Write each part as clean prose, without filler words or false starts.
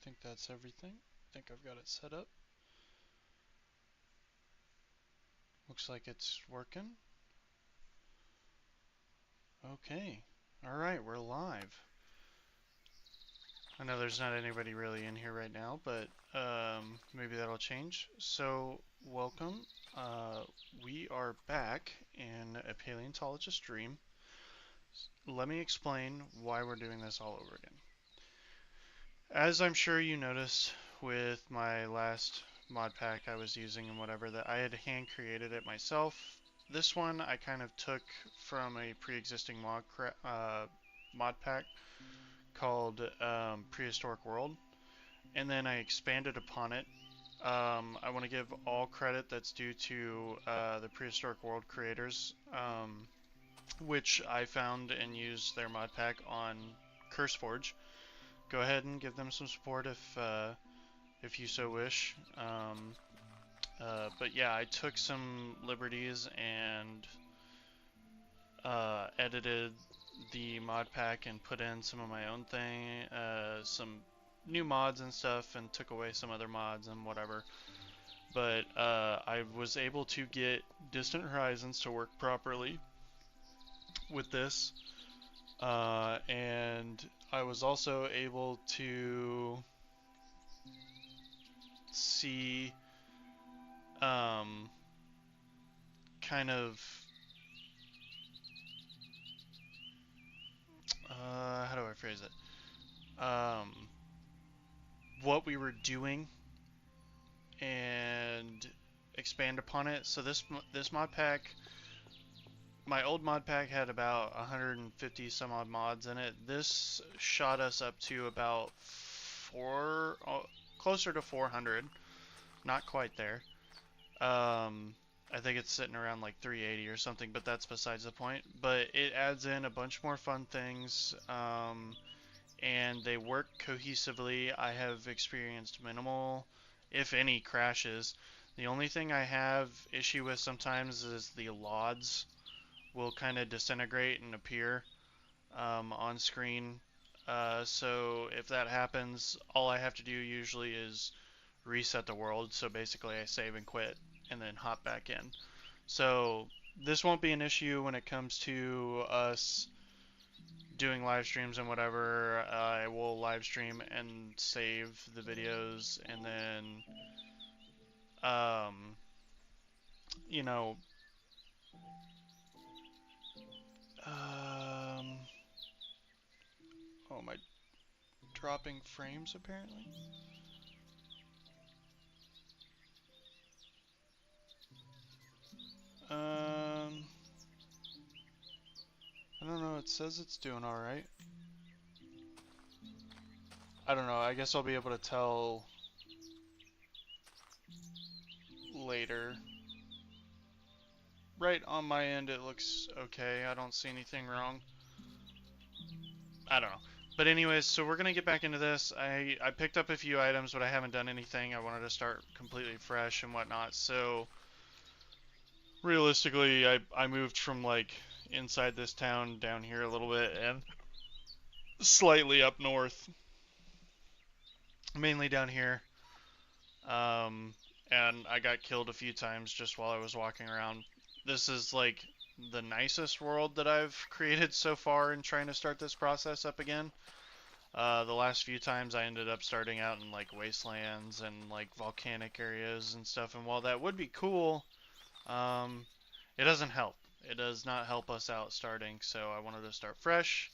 think that's everything. I think I've got it set up. Looks like it's working. Okay. Alright, we're live. I know there's not anybody really in here right now, but maybe that'll change. So, welcome. We are back in a Paleontologist Dream. Let me explain why we're doing this all over again. As I'm sure you noticed with my last mod pack I was using and whatever, that I had hand created it myself. This one I kind of took from a pre-existing mod pack called Prehistoric World, and then I expanded upon it. I want to give all credit that's due to the Prehistoric World creators, which I found and used their mod pack on CurseForge. Go ahead and give them some support if you so wish. But yeah, I took some liberties and edited the mod pack and put in some of my own thing, some new mods and stuff, and took away some other mods and whatever. But I was able to get Distant Horizons to work properly with this, and I was also able to see kind of how do I phrase it? What we were doing and expand upon it. So this mod pack, my old mod pack had about 150 some odd mods in it. This shot us up to about closer to 400. Not quite there. I think it's sitting around like 380 or something, but that's besides the point. But it adds in a bunch more fun things, and they work cohesively. I have experienced minimal, if any, crashes. The only thing I have issue with sometimes is the LODs will kind of disintegrate and appear on screen. So if that happens, all I have to do usually is reset the world. So basically I save and quit and then hop back in. So this won't be an issue when it comes to us doing live streams and whatever. I will live stream and save the videos, and then you know, oh, my dropping frames apparently. I don't know, it says it's doing alright. I don't know, I guess I'll be able to tell later. Right on my end it looks okay, I don't see anything wrong. I don't know. But anyways, so we're gonna get back into this. I picked up a few items, but I haven't done anything. I wanted to start completely fresh and whatnot. So realistically, I moved from like inside this town down here a little bit and slightly up north, mainly down here. And I got killed a few times just while I was walking around. This is like the nicest world that I've created so far in trying to start this process up again. The last few times I ended up starting out in like wastelands and like volcanic areas and stuff, and while that would be cool, it doesn't help. It does not help us out starting, so I wanted to start fresh.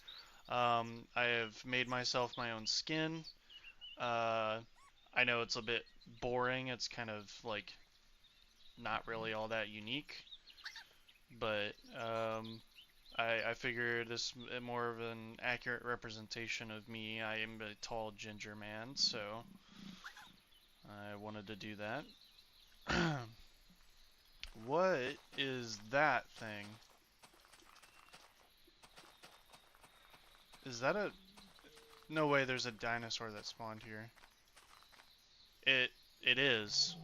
I have made myself my own skin. I know it's a bit boring, it's kind of like not really all that unique, but I figure this is more of an accurate representation of me. I am a tall ginger man, so I wanted to do that. What is that thing? Is that a... No way there's a dinosaur that spawned here. It is.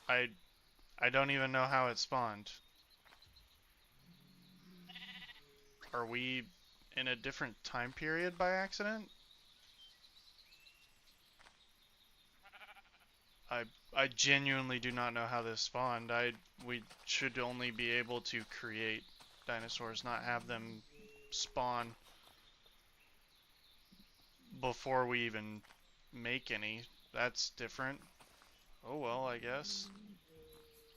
I don't even know how it spawned. Are we in a different time period by accident? I I genuinely do not know how this spawned. We should only be able to create dinosaurs, not have them spawn before we even make any. That's different. Oh well, I guess.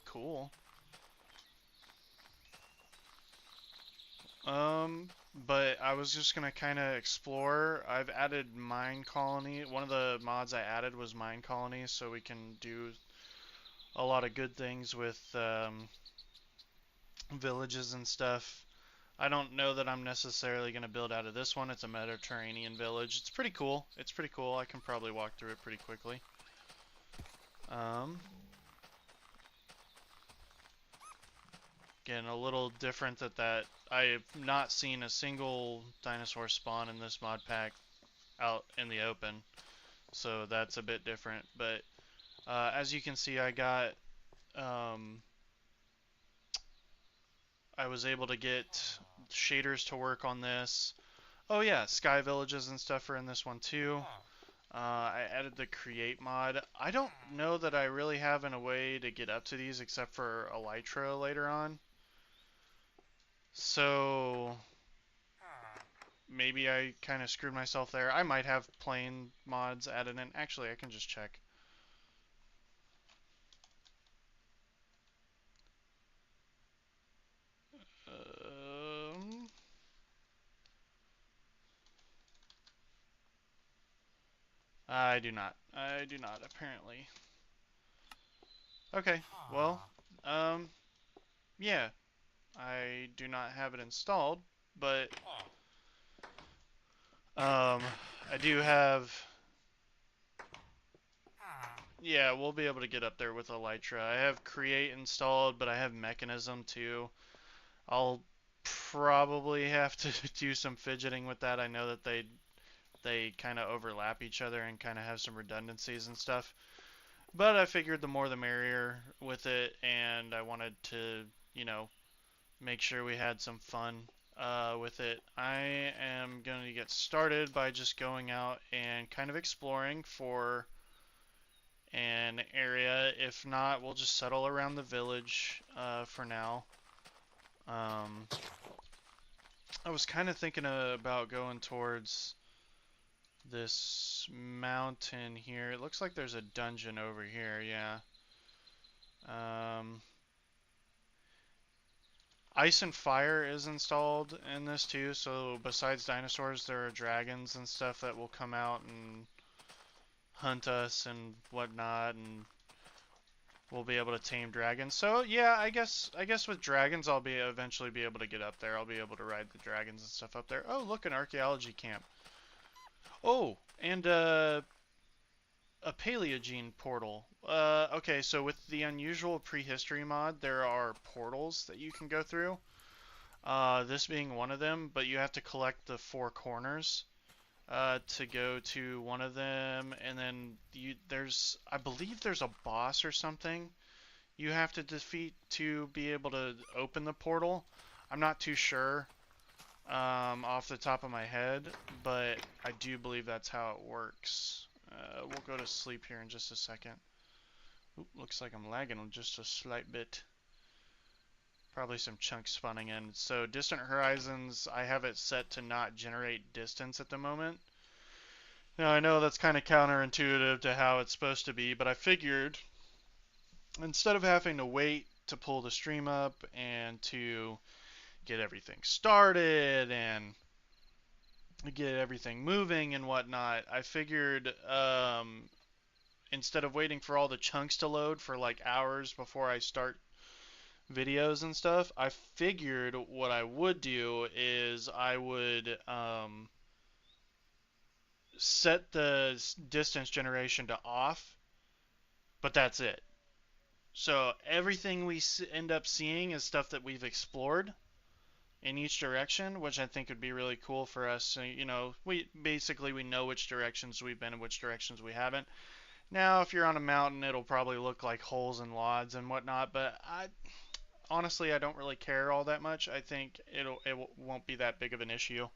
Cool. But I was just gonna kind of explore. I've added mine colony. One of the mods I added was mine colonies, so we can do a lot of good things with villages and stuff. I don't know that I'm necessarily gonna build out of this one. It's a Mediterranean village. It's pretty cool. It's pretty cool. I can probably walk through it pretty quickly. Um, Again, a little different that I have not seen a single dinosaur spawn in this mod pack out in the open, so that's a bit different. But as you can see, um, I was able to get shaders to work on this. Oh yeah, sky villages and stuff are in this one too. I added the create mod. I don't know that I really have a way to get up to these except for elytra later on. So maybe I kind of screwed myself there. I might have plain mods added in. Actually, I can just check. Um, I do not. I do not, apparently. Okay, well, um, yeah, I do not have it installed, but, um, I do have, yeah, we'll be able to get up there with Elytra. I have Create installed, but I have Mechanism too. I'll probably have to do some fidgeting with that. I know that they kind of overlap each other and kind of have some redundancies and stuff. But I figured the more the merrier with it, and I wanted to, you know, make sure we had some fun with it. I am going to get started by just going out and kind of exploring for an area. If not, we'll just settle around the village for now. Um, I was kind of thinking about going towards this mountain here. It looks like there's a dungeon over here, yeah. Um, Ice and Fire is installed in this too, so besides dinosaurs, there are dragons and stuff that will come out and hunt us and whatnot, and we'll be able to tame dragons. So yeah, I guess with dragons, I'll be eventually be able to get up there. I'll be able to ride the dragons and stuff up there. Oh, look, an archaeology camp. Oh, and a Paleogene portal. Okay, so with the unusual prehistory mod, there are portals that you can go through. This being one of them, but you have to collect the four corners to go to one of them, and then I believe there's a boss or something you have to defeat to be able to open the portal. I'm not too sure off the top of my head, but I do believe that's how it works. We'll go to sleep here in just a second. Oop, looks like I'm lagging just a slight bit. Probably some chunks spawning in. So distant horizons, I have it set to not generate distance at the moment. Now I know that's kind of counterintuitive to how it's supposed to be, but I figured instead of having to wait to pull the stream up and to get everything started and get everything moving and whatnot, I figured instead of waiting for all the chunks to load for like hours before I start videos and stuff, I figured what I would do is I would set the distance generation to off, but that's it. So everything we end up seeing is stuff that we've explored in each direction, which I think would be really cool for us. So, you know, we know which directions we've been and which directions we haven't. Now, if you're on a mountain, it'll probably look like holes and lods and whatnot, but honestly, I don't really care all that much. I think it won't be that big of an issue.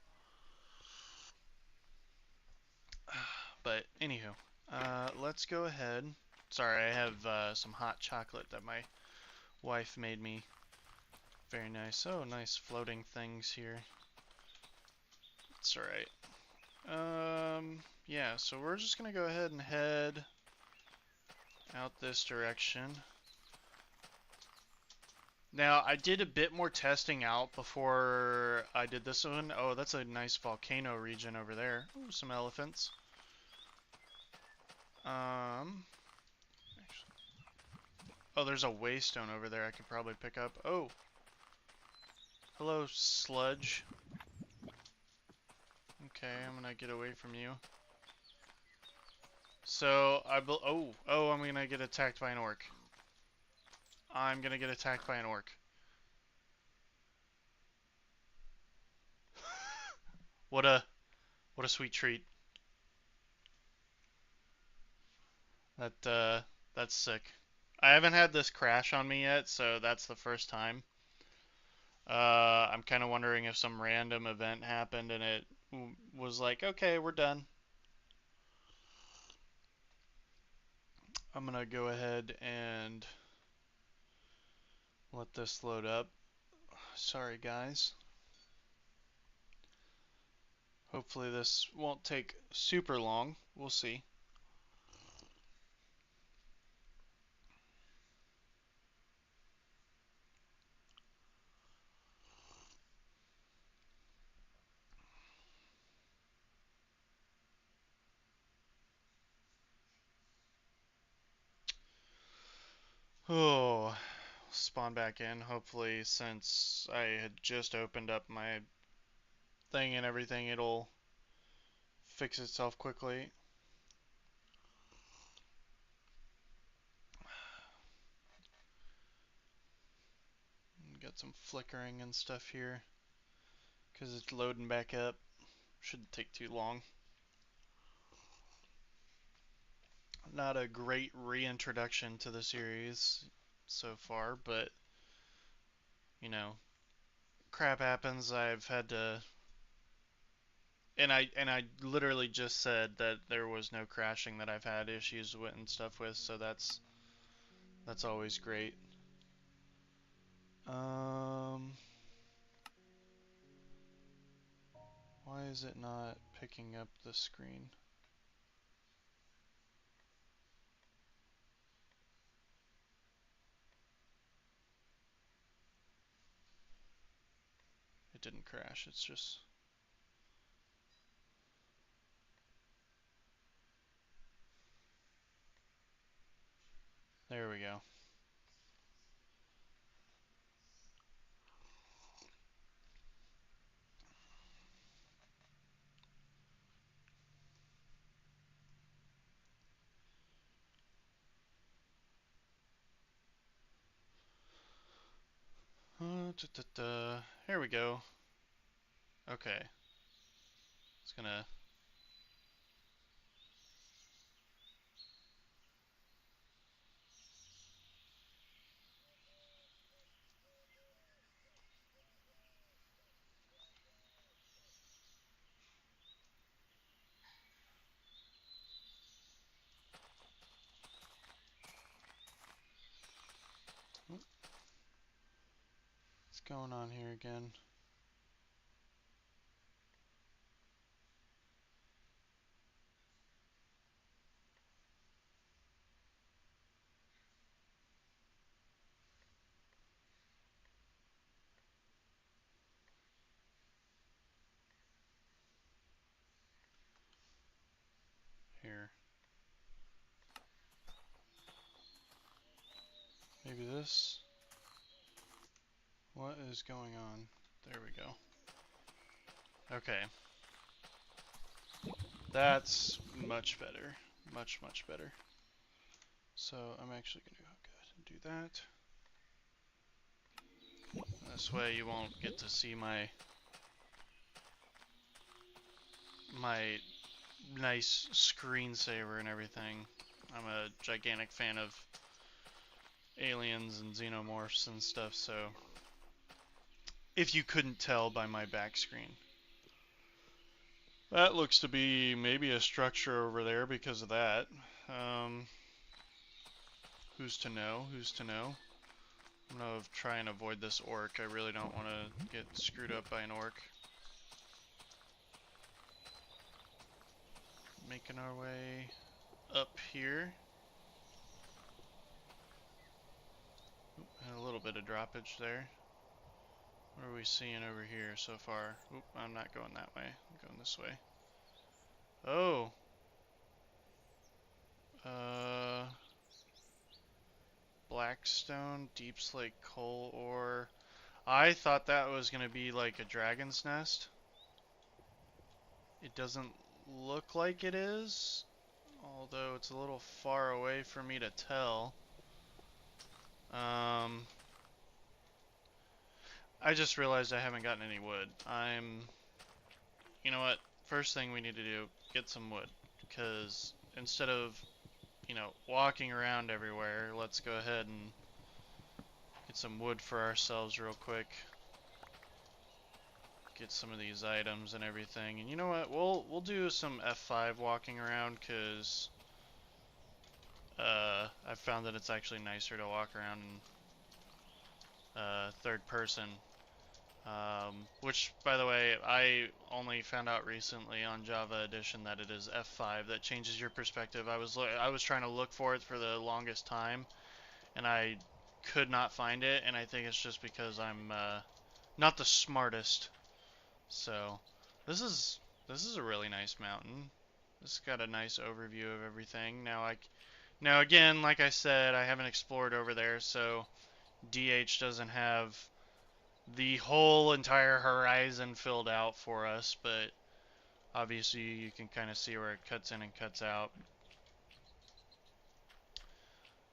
But anywho, let's go ahead Sorry, I have some hot chocolate that my wife made me. Very nice. Oh, nice floating things here. It's alright. Yeah, so we're just gonna go ahead and head out this direction. Now, I did a bit more testing out before I did this one. Oh, that's a nice volcano region over there. Ooh, some elephants. Oh, there's a waystone over there I could probably pick up. Oh, hello, sludge. Okay, I'm gonna get away from you. So, I'm gonna get attacked by an orc. I'm gonna get attacked by an orc. What a sweet treat. That's sick. I haven't had this crash on me yet, so that's the first time. I'm kind of wondering if some random event happened and it was like, okay, we're done. I'm gonna go ahead and let this load up. Sorry, guys. Hopefully this won't take super long. We'll see. Oh, spawn back in. Hopefully, since I had just opened up my thing and everything, it'll fix itself quickly. Got some flickering and stuff here because it's loading back up. Shouldn't take too long. Not a great reintroduction to the series so far, but you know, crap happens. I've had to, and I literally just said that there was no crashing that I've had issues with and stuff with, so that's always great. Why is it not picking up the screen? It didn't crash, it's just... There we go. Here we go. Okay. It's gonna... What's going on here again? Here. Maybe this? What is going on? There we go. Okay. That's much better. Much, much better. So I'm actually going to go ahead and do that. This way you won't get to see my nice screensaver and everything. I'm a gigantic fan of aliens and xenomorphs and stuff, so if you couldn't tell by my back screen. That looks to be maybe a structure over there because of that. Who's to know? Who's to know? I'm gonna try and avoid this orc. I really don't want to get screwed up by an orc. Making our way up here. Oop, and a little bit of droppage there. What are we seeing over here so far? Oop, I'm not going that way. I'm going this way. Oh! Blackstone, Deep Slate coal ore. I thought that was going to be like a dragon's nest. It doesn't look like it is, although it's a little far away for me to tell. I just realized I haven't gotten any wood. You know what? First thing we need to do, get some wood. Because instead of, walking around everywhere, let's go ahead and get some wood for ourselves real quick. Get some of these items and everything. And you know what? We'll do some F5 walking around, because I've found that it's actually nicer to walk around in third person. Which, by the way, I only found out recently on Java Edition that it is F5 that changes your perspective. I was trying to look for it for the longest time, and I could not find it, and I think it's just because I'm not the smartest. So, this is a really nice mountain. This has got a nice overview of everything. Now again, like I said, I haven't explored over there, so DH doesn't have the whole entire horizon filled out for us, but obviously you can kind of see where it cuts in and cuts out.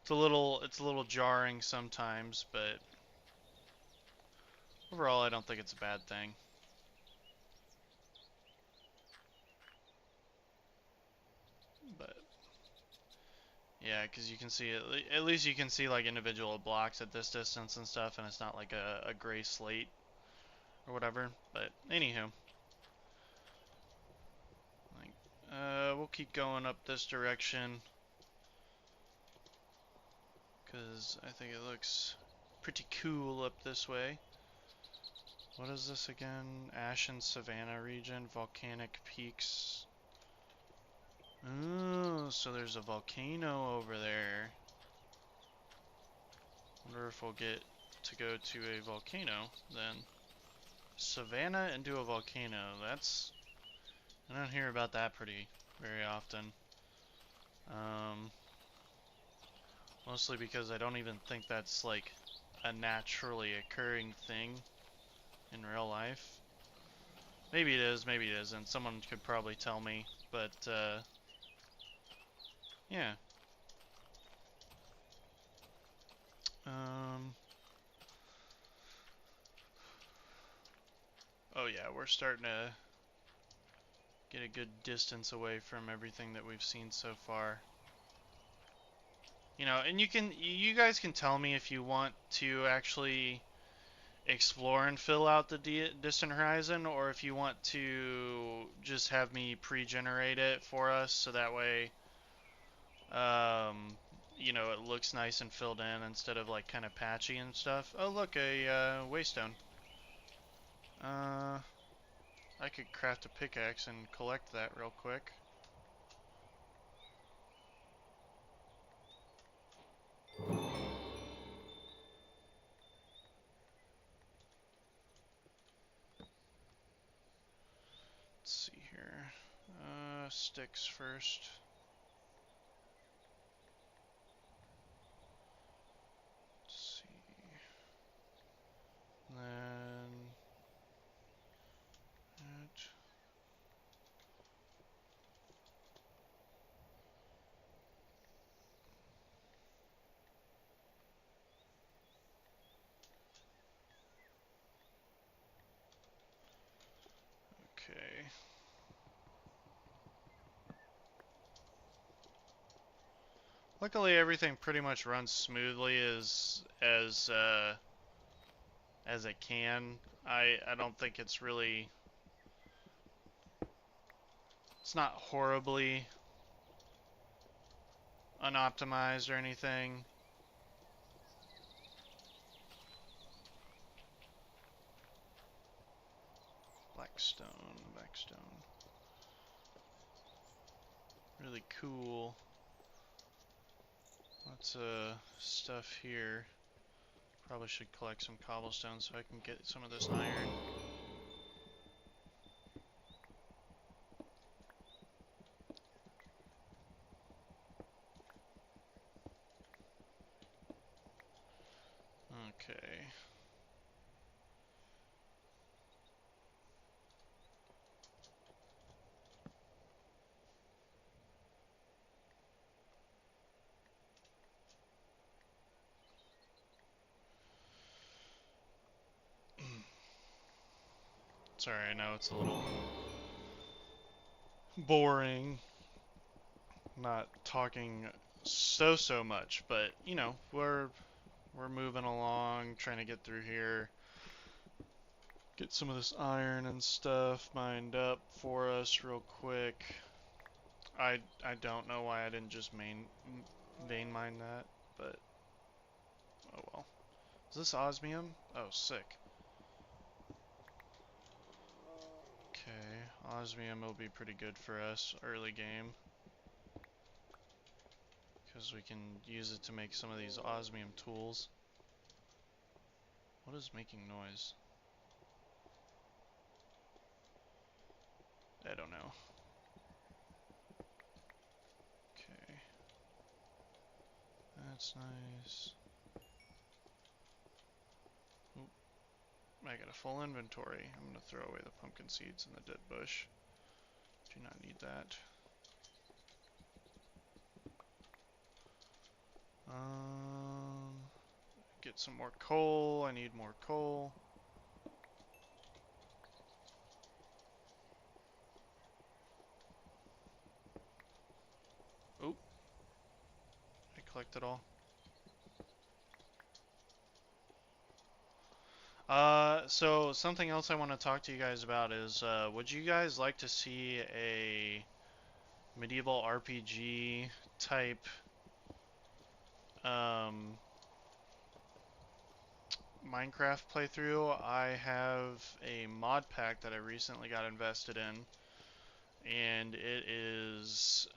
It's a little jarring sometimes, but overall I don't think it's a bad thing. But yeah, because you can see at least you can see like individual blocks at this distance and stuff, and it's not like a gray slate or whatever. But anywho, like we'll keep going up this direction, because I think it looks pretty cool up this way. What is this again? Ashen Savanna region, volcanic peaks. Oh, so there's a volcano over there. Wonder if we'll get to go to a volcano then. Savanna into a volcano. I don't hear about that very often. Mostly because I don't even think that's like a naturally occurring thing in real life. Maybe it is, maybe it isn't. Someone could probably tell me, but yeah. Oh yeah, we're starting to get a good distance away from everything that we've seen so far. And you guys can tell me if you want to actually explore and fill out the distant horizon, or if you want to just have me pre-generate it for us, so that way, it looks nice and filled in instead of like kind of patchy and stuff. Oh look, a waystone. I could craft a pickaxe and collect that real quick. Let's see here. Sticks first. Let's see. Then that. Okay. Luckily, everything pretty much runs smoothly as it can. I don't think it's really. It's not horribly unoptimized or anything. backstone. Really cool. Lots of stuff here. Probably should collect some cobblestone so I can get some of this iron. Okay. Sorry, I know it's a little boring not talking so much, but you know, we're moving along, trying to get through here. Get some of this iron and stuff mined up for us real quick. I don't know why I didn't just vein mine that, but oh well. Is this osmium? Oh, sick. Okay, osmium will be pretty good for us early game, because we can use it to make some of these osmium tools. What is making noise? I don't know. Okay. That's nice. Oop. I got a full inventory. I'm gonna throw away the pumpkin seeds and the dead bush. Do not need that. Get some more coal. I need more coal. Oop. I collected all. So something else I want to talk to you guys about is, would you guys like to see a medieval RPG type, Minecraft playthrough? I have a mod pack that I recently got invested in, and it is,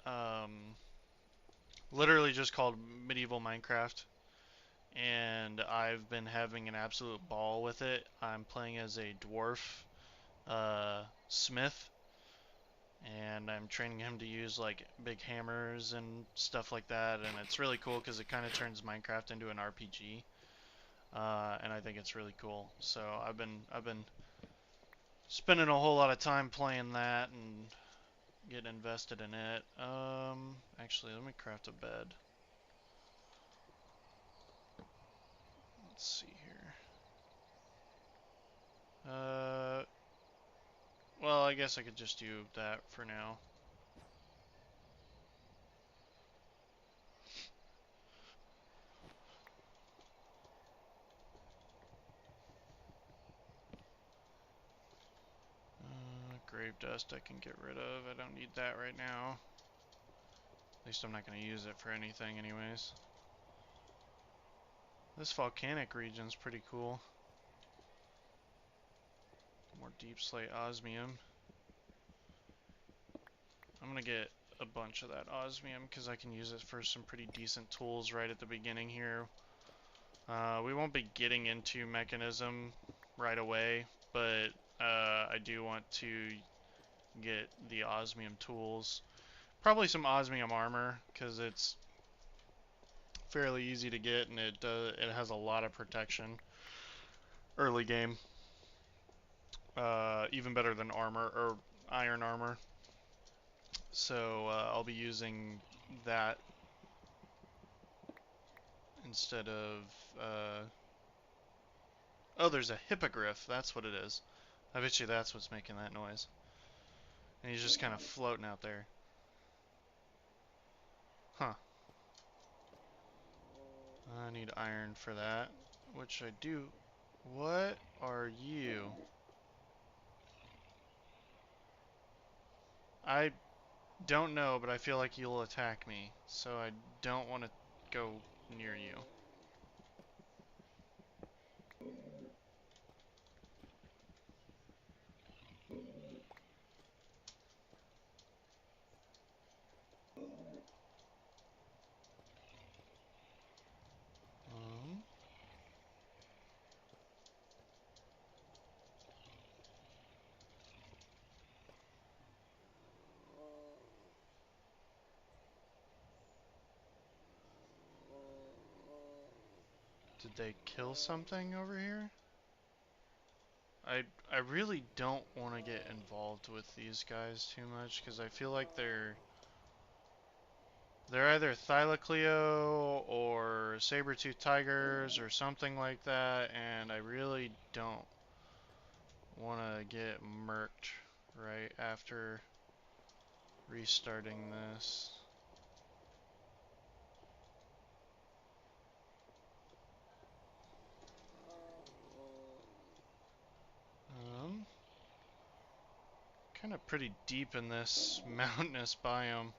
literally just called Medieval Minecraft. And I've been having an absolute ball with it. I'm playing as a dwarf smith, and I'm training him to use like big hammers and stuff like that, and it's really cool because it kind of turns Minecraft into an RPG, and I think it's really cool. So I've been spending a whole lot of time playing that and getting invested in it. Actually, let me craft a bed. Let's see here. Well, I guess I could just do that for now. Grave dust I can get rid of. I don't need that right now. At least I'm not going to use it for anything anyways. This volcanic region's pretty cool. More deep slate osmium. I'm going to get a bunch of that osmium because I can use it for some pretty decent tools right at the beginning here. We won't be getting into mechanism right away, but I do want to get the osmium tools. Probably some osmium armor because it's fairly easy to get, and it has a lot of protection early game. Even better than armor or iron armor. So I'll be using that instead of oh, there's a hippogriff. That's what it is. I bet you that's what's making that noise. And he's just kind of floating out there. Huh. I need iron for that, which I do. What are you? I don't know, but I feel like you'll attack me, so I don't want to go near you. Did they kill something over here? I really don't want to get involved with these guys too much because I feel like they're either Thylacleo or saber-toothed tigers or something like that, and I really don't want to get murked right after restarting this. Kind of pretty deep in this mountainous biome.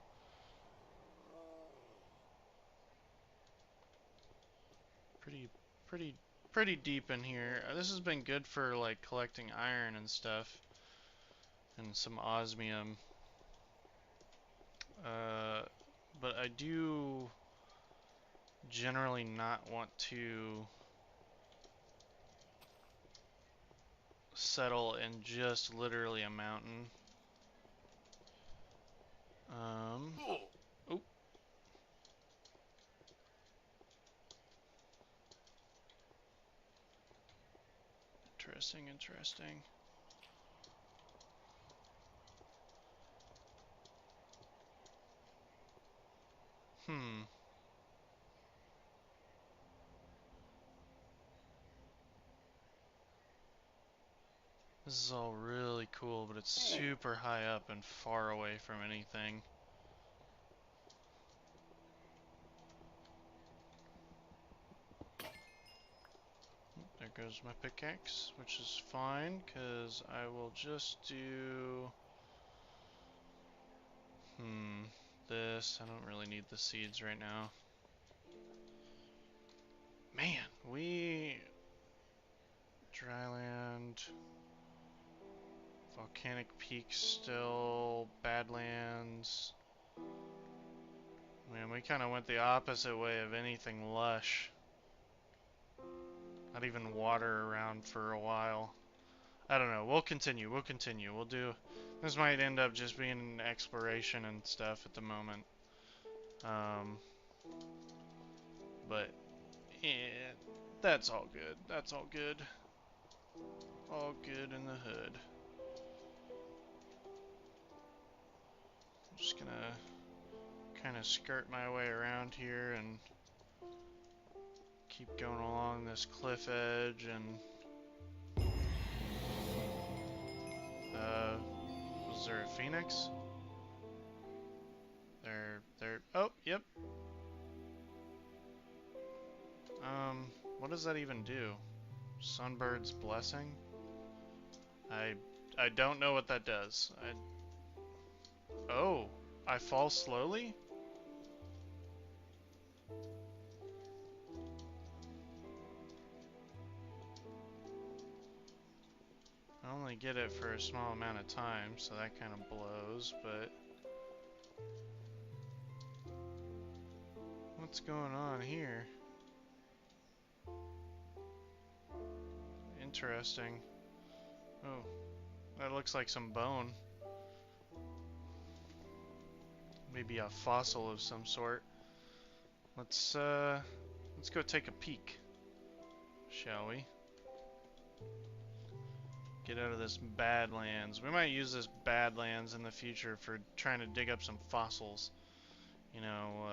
Pretty, pretty deep in here. This has been good for like collecting iron and stuff, and some osmium. But I do generally not want to settle in just literally a mountain. Oh. Interesting, interesting. This is all really cool, but it's super high up and far away from anything. There goes my pickaxe, which is fine, because I will just do... this. I don't really need the seeds right now. Man, dryland, volcanic peaks still, badlands. Man, we kind of went the opposite way of anything lush. Not even water around for a while. I don't know. We'll continue. We'll do... This might end up just being exploration and stuff at the moment. But yeah, that's all good. That's all good. All good in the hood. I'm just gonna kind of skirt my way around here and keep going along this cliff edge and... was there a phoenix? There, oh, yep. What does that even do? Sunbird's Blessing? I don't know what that does. Oh, I fall slowly? I only get it for a small amount of time, so that kind of blows, but... What's going on here? Interesting. Oh, that looks like some bone. Maybe a fossil of some sort. Let's go take a peek, shall we? Get out of this Badlands. We might use this Badlands in the future for trying to dig up some fossils. You know,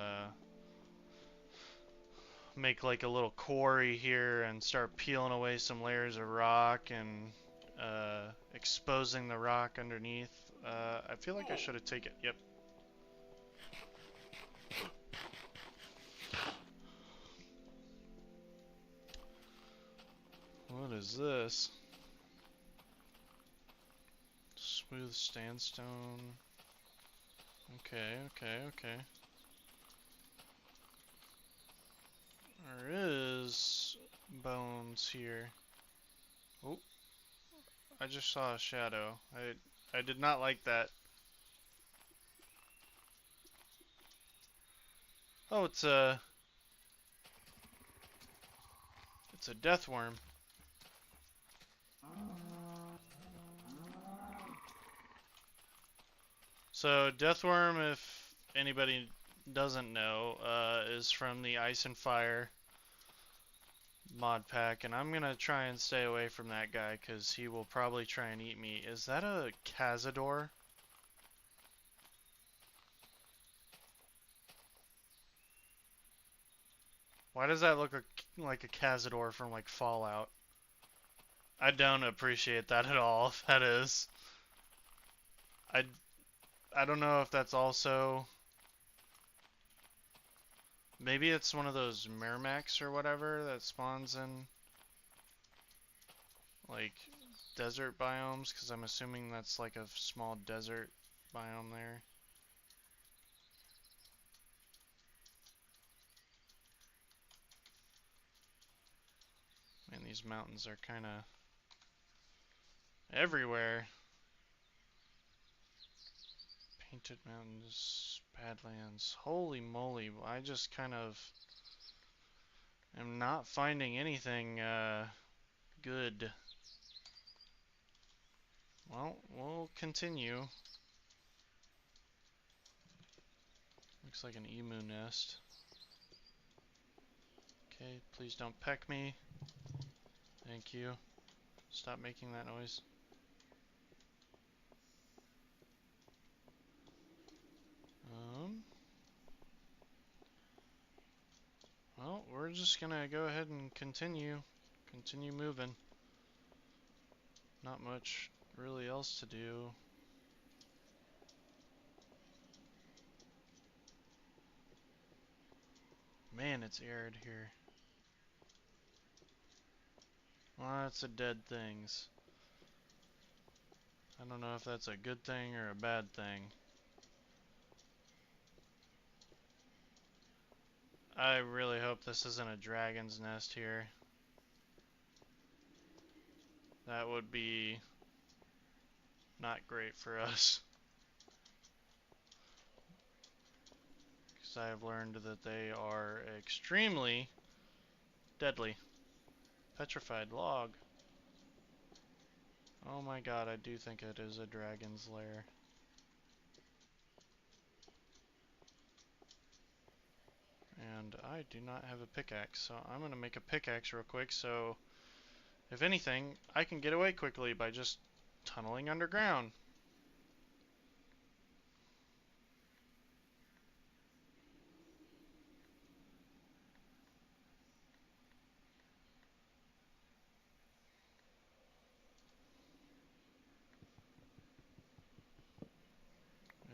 make like a little quarry here and start peeling away some layers of rock and exposing the rock underneath. I feel like I should have taken... Yep. What is this? Smooth sandstone. Okay. There is bones here. Oh, I just saw a shadow. I did not like that. Oh, it's a death worm. So deathworm, if anybody doesn't know, is from the Ice and Fire mod pack, and I'm gonna try and stay away from that guy because he will probably try and eat me. Is that a Cazador? Why does that look like a Cazador from like Fallout? I don't appreciate that at all, if that is. I, I don't know if that's also... Maybe it's one of those Mermacs or whatever that spawns in, like, desert biomes, because I'm assuming that's like a small desert biome there. Man, these mountains are kind of everywhere. Painted mountains, Badlands. Holy moly, I just kind of am not finding anything good. Well, we'll continue. Looks like an emu nest. Okay, please don't peck me. Thank you. Stop making that noise. Well, we're just gonna go ahead and continue moving. Not much really else to do. Man, it's arid here. Lots of dead things. I don't know if that's a good thing or a bad thing. I really hope this isn't a dragon's nest here. That would be not great for us. Because I have learned that they are extremely deadly. Petrified log. Oh my god, I do think it is a dragon's lair. And I do not have a pickaxe, so I'm going to make a pickaxe real quick, so if anything, I can get away quickly by just tunneling underground.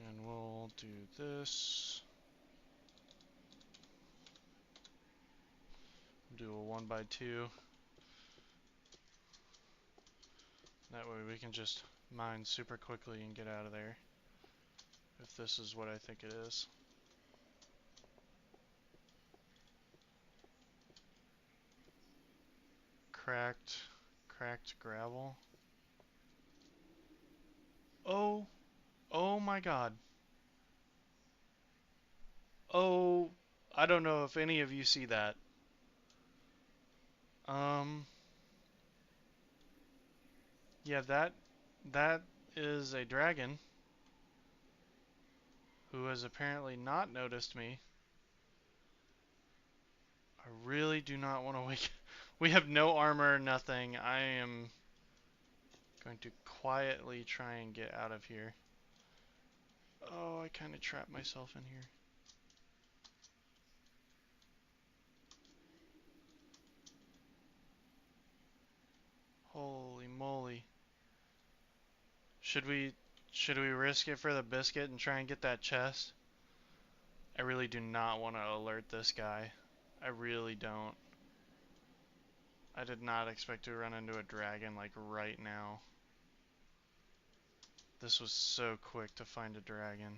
And we'll do this. Do a 1x2. That way we can just mine super quickly and get out of there. If this is what I think it is. Cracked gravel. Oh, oh my god. Oh, I don't know if any of you see that. Yeah, that is a dragon who has apparently not noticed me. I really do not want to wake. We have no armor, nothing. I am going to quietly try and get out of here. Oh, I kind of trapped myself in here. Holy moly. Should we risk it for the biscuit and try and get that chest? I really do not want to alert this guy. I really don't. I did not expect to run into a dragon like right now. This was so quick to find a dragon.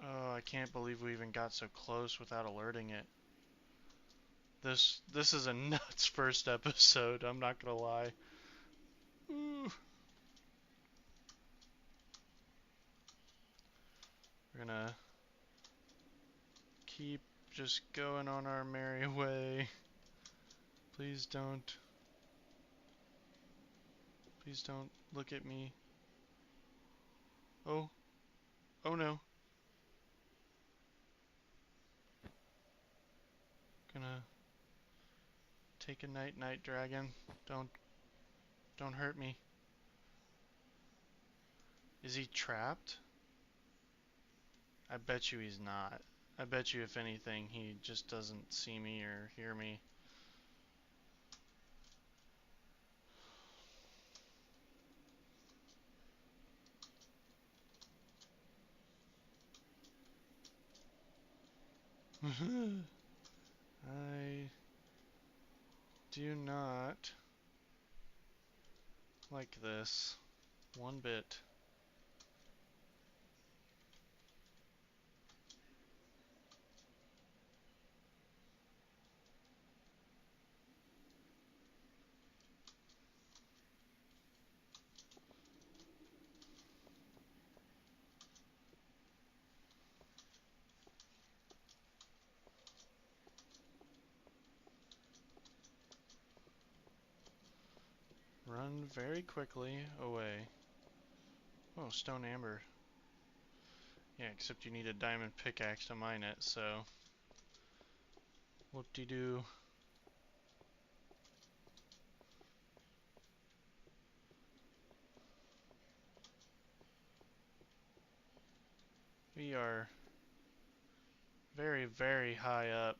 Oh, I can't believe we even got so close without alerting it. This is a nuts first episode, I'm not gonna lie. Ooh. We're gonna keep just going on our merry way. Please don't look at me. Oh, oh no. Gonna take a night dragon. Don't don't hurt me. Is he trapped? I bet you he's not. I bet you if anything he just doesn't see me or hear me. I do not like this one bit. Run very quickly away. Oh, stone amber. Yeah, except you need a diamond pickaxe to mine it, so whoop-de-doo. We are very, very high up.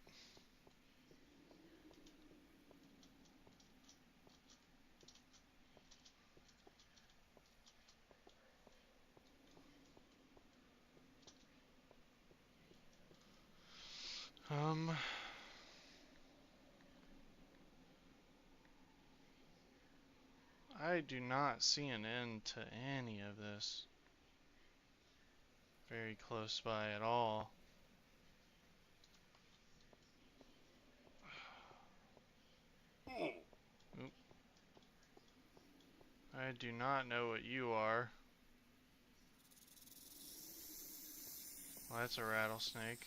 I do not see an end to any of this. Very close by at all. Oop. I do not know what you are. Well, that's a rattlesnake.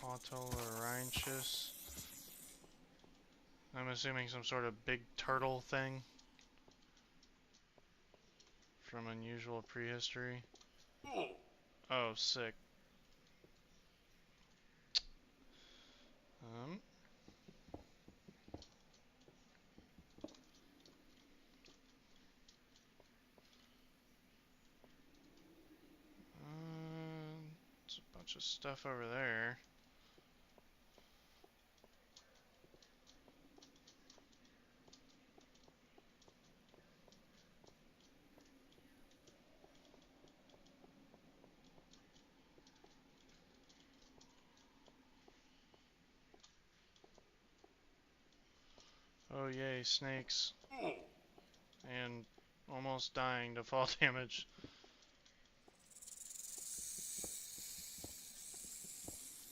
Autolarynchus. I'm assuming some sort of big turtle thing from unusual prehistory. Oh, sick. Um, there's a bunch of stuff over there. Oh yay, snakes. And almost dying to fall damage.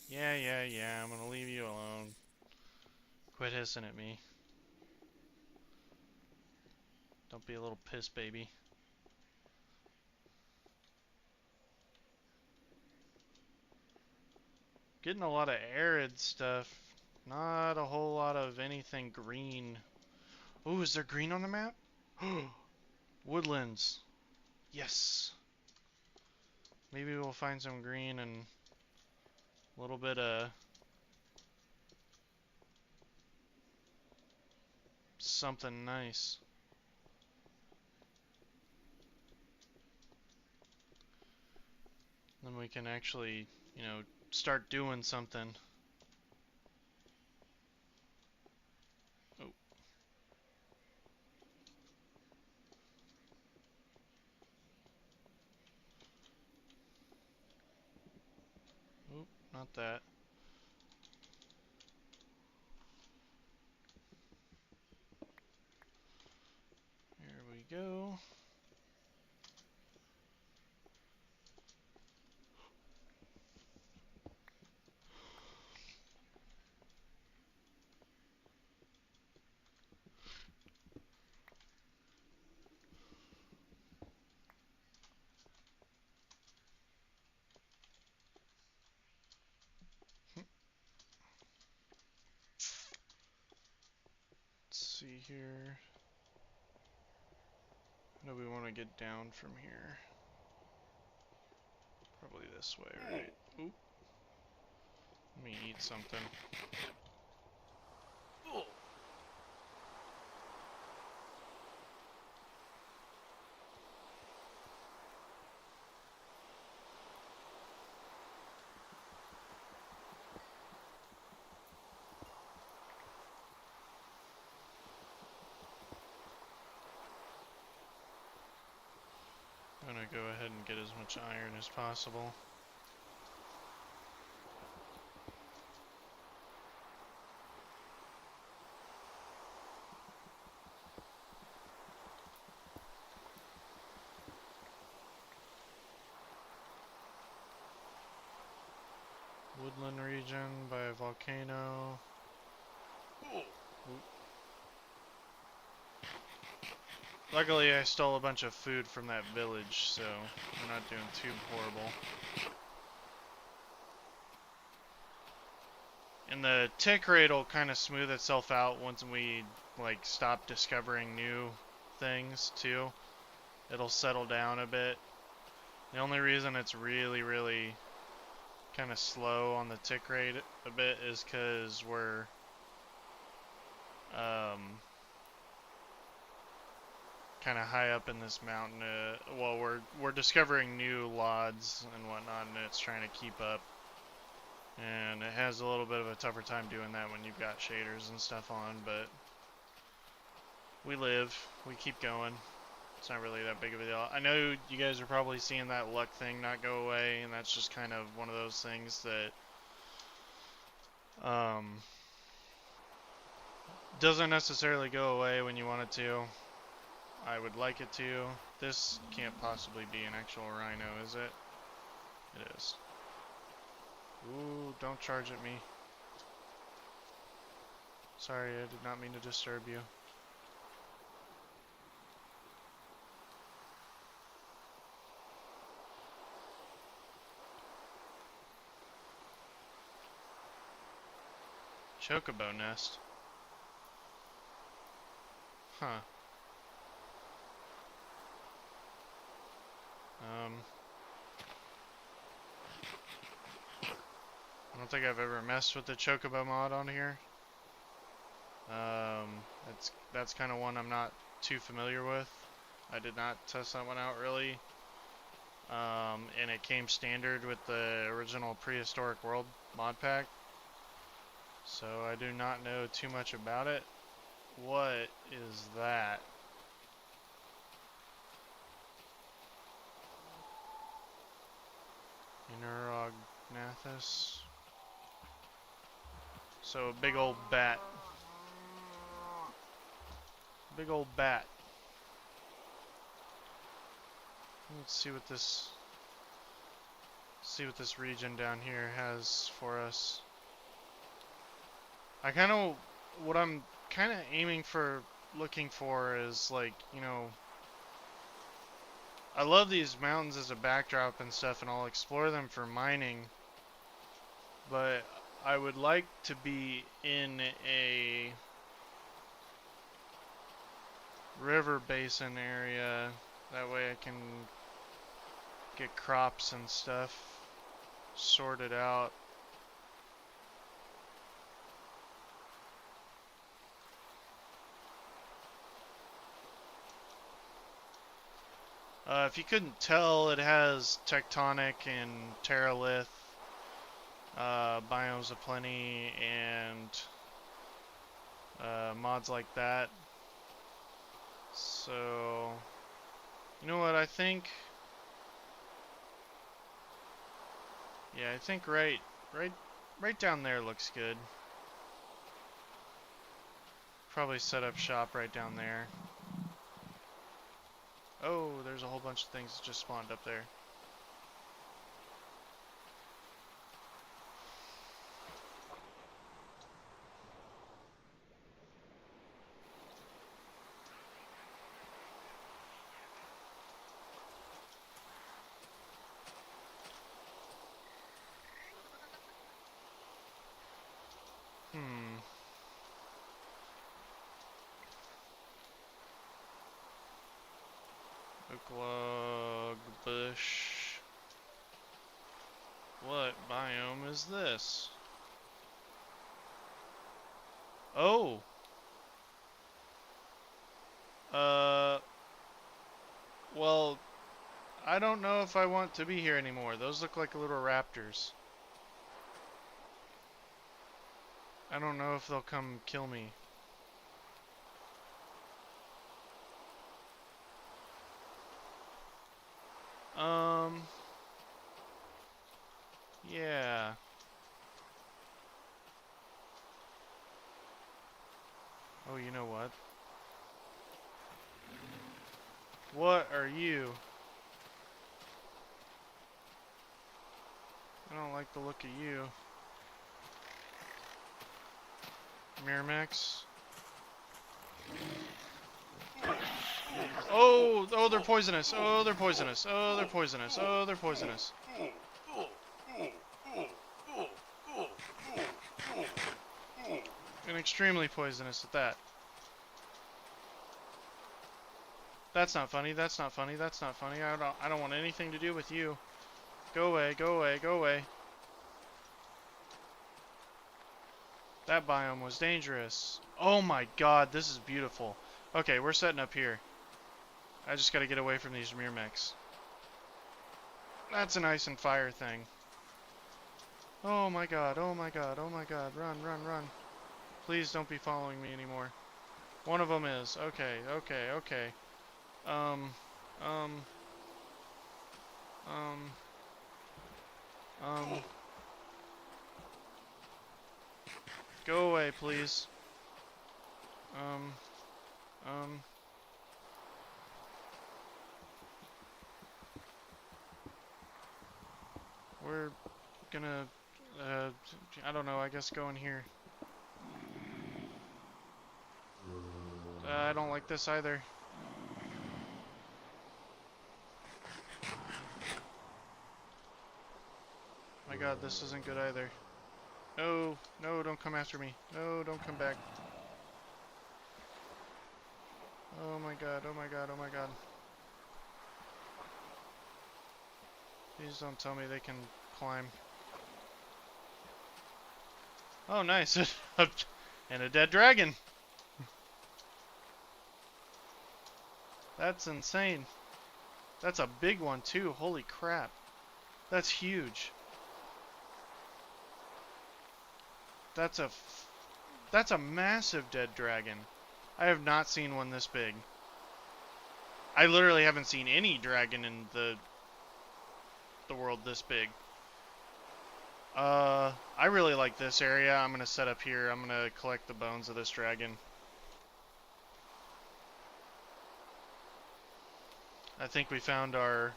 Yeah, I'm gonna leave you alone. Quit hissing at me. Don't be a little piss baby. Getting a lot of arid stuff. Not a whole lot of anything green. Oh, is there green on the map? Woodlands. Yes. Maybe we'll find some green and a little bit of something nice. Then we can actually, start doing something. Oh, oop, not that. Here we go. Let's see here. How do we want to get down from here? Probably this way, right? Oop. Let me eat something. Oh. I'm gonna go ahead and get as much iron as possible. Woodland region by a volcano. Ooh. Luckily, I stole a bunch of food from that village, so we're not doing too horrible. And the tick rate will kind of smooth itself out once we like stop discovering new things too. It'll settle down a bit. The only reason it's really kind of slow on the tick rate a bit is because we're kind of high up in this mountain. Well, we're discovering new lods and whatnot, and it's trying to keep up. And it has a little bit of a tougher time doing that when you've got shaders and stuff on, but we live. We keep going. It's not really that big of a deal. I know you guys are probably seeing that luck thing not go away, and that's just kind of one of those things that doesn't necessarily go away when you want it to. I would like it to. This can't possibly be an actual rhino, is it? It is. Ooh, don't charge at me. Sorry, I did not mean to disturb you. Chocobo nest. Huh. I don't think I've ever messed with the Chocobo mod on here. That's kind of one I'm not too familiar with. I did not test that one out really. And it came standard with the original Prehistoric World mod pack. So I do not know too much about it. What is that? Interognathus. So a big old bat. Big old bat. Let's see what this region down here has for us. What I'm kind of aiming for, looking for is like, you know, I love these mountains as a backdrop and stuff, and I'll explore them for mining, but I would like to be in a river basin area. That way I can get crops and stuff sorted out. If you couldn't tell, it has tectonic and terralith biomes aplenty and mods like that. So, you know what, I think, yeah, I think right down there looks good. Probably set up shop right down there. Oh, there's a whole bunch of things that just spawned up there. Squog bush. What biome is this? Oh! Well, I don't know if I want to be here anymore. Those look like little raptors. I don't know if they'll come kill me. Yeah. Oh, you know what? What are you? I don't like the look of you. Miramax. Oh, oh, they're poisonous. Oh, they're poisonous. Oh, they're poisonous. Oh, they're poisonous. And extremely poisonous at that. That's not funny. That's not funny. That's not funny. I don't want anything to do with you. Go away. Go away. Go away. That biome was dangerous. Oh my god, this is beautiful. Okay, we're setting up here. I just gotta get away from these Mirmechs. That's an ice and fire thing. Oh my god, oh my god, oh my god. Run, run, run. Please don't be following me anymore. One of them is. Okay, okay, okay. Um, um, um, um. Go away, please. Um. We're gonna, I don't know, I guess go in here. I don't like this either. My god, this isn't good either. No, no, don't come after me. No, don't come back. Oh my god, oh my god, oh my god. Please don't tell me they can climb. Oh, nice. And a dead dragon. That's insane. That's a big one too. Holy crap. That's huge. That's a massive dead dragon. I have not seen one this big. I literally haven't seen any dragon in the world this big. I really like this area. I'm gonna set up here. I'm gonna collect the bones of this dragon. I think we found our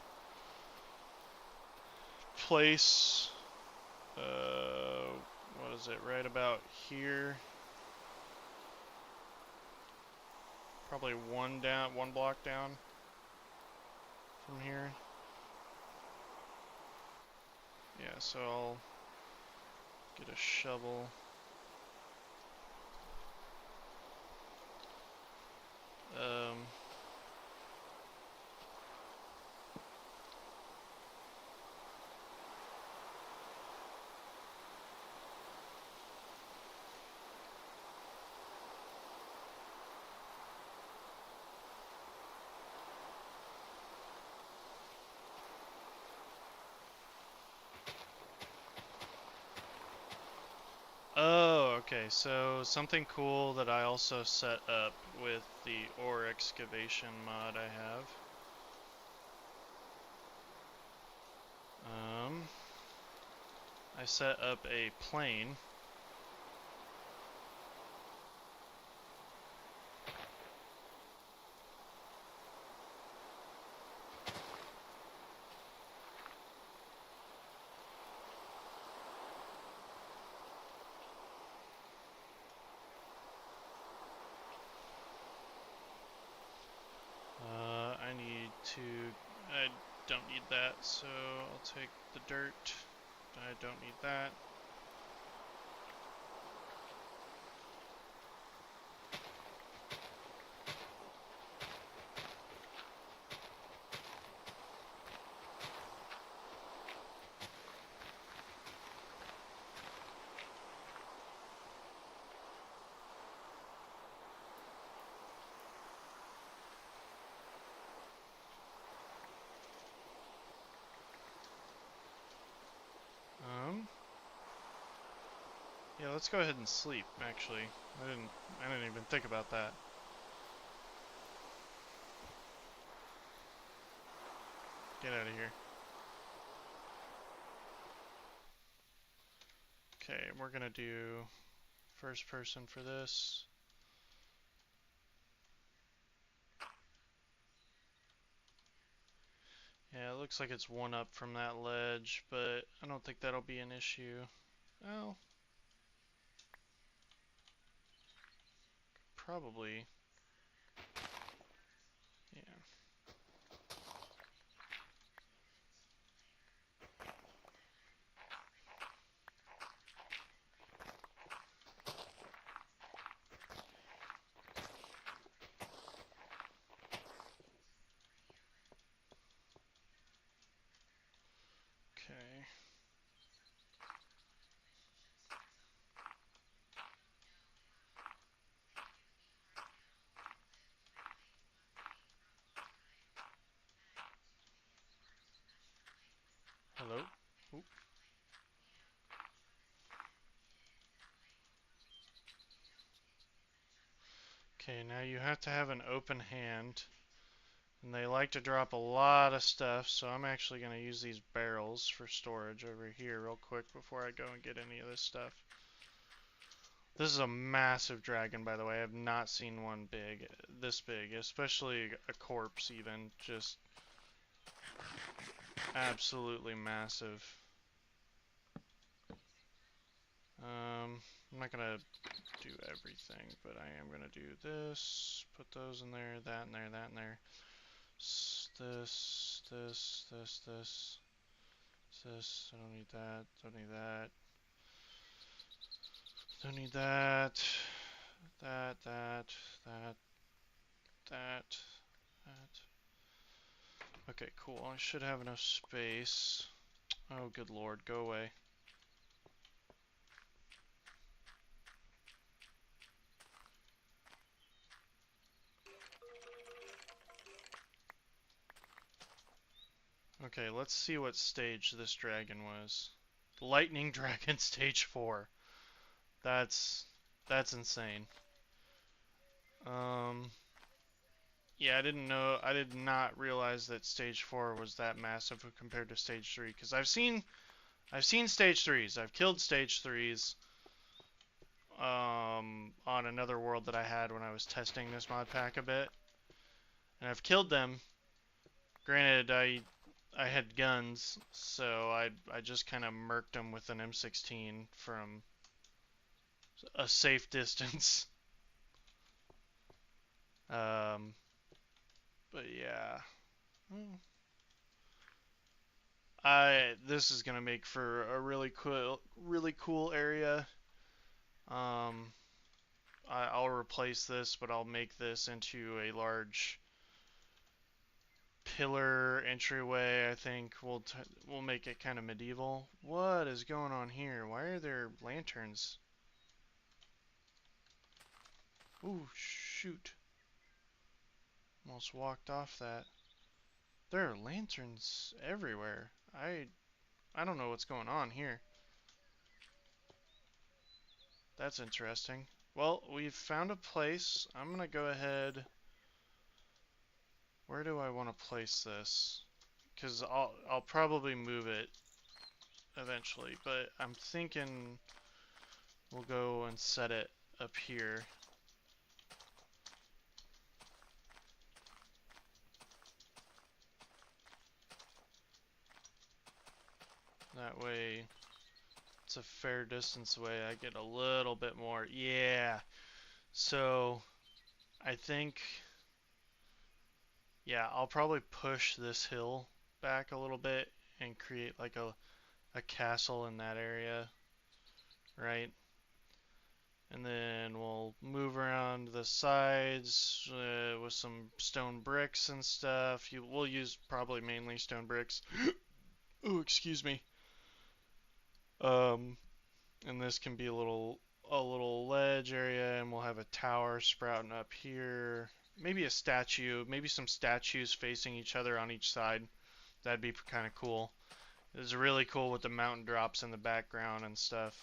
place. What is it? Right about here. Probably one block down from here. Yeah, so I'll get a shovel. Oh, okay, so something cool that I also set up with the ore excavation mod I have. I set up a plane. I don't need that, so I'll take the dirt. I don't need that. let's go ahead and sleep, actually. I didn't even think about that. Get out of here. Okay, we're gonna do first person for this. Yeah, it looks like it's one up from that ledge, but I don't think that'll be an issue. Well, probably. Yeah. Okay. Hello? Oop. Okay, now you have to have an open hand. And they like to drop a lot of stuff, so I'm actually going to use these barrels for storage over here real quick before I go and get any of this stuff. This is a massive dragon, by the way. I have not seen one this big, especially a corpse even. Just absolutely massive. I'm not going to do everything, but I am going to do this. Put those in there, that in there, that in there. This. I don't need that. Don't need that. Don't need that. That. Okay, cool. I should have enough space. Oh, good lord. Go away. Okay, let's see what stage this dragon was. Lightning Dragon Stage 4. That's insane. Yeah, I did not realize that Stage 4 was that massive compared to Stage 3, because I've seen Stage 3s. I've killed Stage 3s on another world that I had when I was testing this mod pack a bit. And I've killed them. Granted, I had guns, so I just kind of murked them with an M16 from a safe distance. But yeah. This is gonna make for a really cool area. I'll replace this, but I'll make this into a large pillar entryway. I think we'll make it kind of medieval. What is going on here? Why are there lanterns? Ooh, shoot. Almost walked off that. There are lanterns everywhere. I don't know what's going on here. That's interesting. Well, we've found a place. I'm gonna go ahead. Where do I want to place this? Because I'll probably move it eventually, but I'm thinking we'll go and set it up here. That way it's a fair distance away. I get a little bit more. Yeah. So I think, yeah, I'll probably push this hill back a little bit and create like a castle in that area, right? And then we'll move around the sides with some stone bricks and stuff. We'll use probably mainly stone bricks. Oh, excuse me. And this can be a little ledge area, and we'll have a tower sprouting up here. Maybe a statue, maybe some statues facing each other on each side. That'd be kind of cool. It's really cool with the mountain drops in the background and stuff.